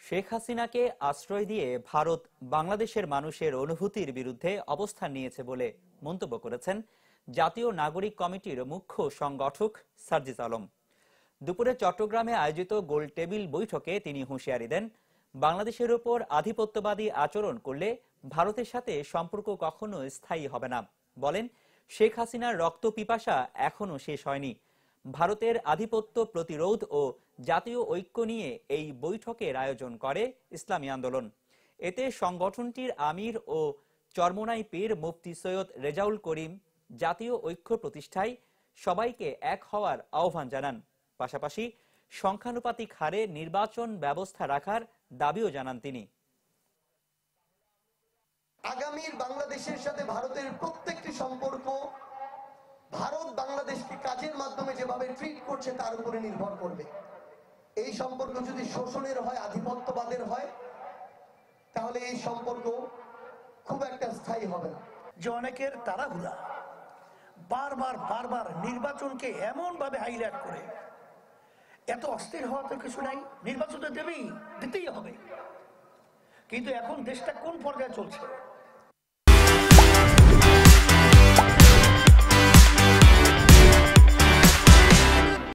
শেখ হাসিনাকে আশ্রয় দিয়ে ভারত বাংলাদেশের মানুষের অনুভূতির বিরুদ্ধে অবস্থান নিয়েছে বলে মন্তব্য করেছেন জাতীয় নাগরিক কমিটির মুখ্য সংগঠক সার্জিস আলম। দুপুরে চট্টগ্রামে আয়োজিত গোল টেবিল বৈঠকে তিনি হুঁশিয়ারি দেন, বাংলাদেশের উপর আধিপত্যবাদী আচরণ করলে ভারতের সাথে সম্পর্ক কখনো স্থায়ী হবে না। বলেন, শেখ হাসিনার রক্ত পিপাসা এখনো শেষ হয়নি। ভারতের আধিপত্য প্রতিরোধ ও জাতীয় ঐক্য নিয়ে এই বৈঠকের আয়োজন করে ইসলামী আন্দোলন। এতে সংগঠনটির আমির ও চরমোনাই পীর মুফতি সৈয়দ রেজাউল করিম জাতীয় ঐক্য প্রতিষ্ঠায় সবাইকে এক হওয়ার আহ্বান জানান। পাশাপাশি সংখ্যানুপাতিক হারে নির্বাচন ব্যবস্থা রাখার দাবিও জানান তিনি। আগামীর বাংলাদেশের সাথে ভারতের প্রত্যেকটি সম্পর্ক ভারত বাংলাদেশকে কাজের মাধ্যমে যেভাবে ট্রিট করছে তার উপরে নির্ভর করবে। এই সম্পর্ক যদি শোষণের হয়, আধিপত্যবাদের হয়, তাহলে এই সম্পর্ক খুব একটা স্থায়ী হবে না। যে অনেকের তাড়াহুড়া বারবার নির্বাচনকে এমন ভাবে হাইলাইট করে, এত অস্থির হওয়া তো কিছু নাই, নির্বাচন তো দিতেই হবে। কিন্তু এখন দেশটা কোন পর্যায়ে চলছে?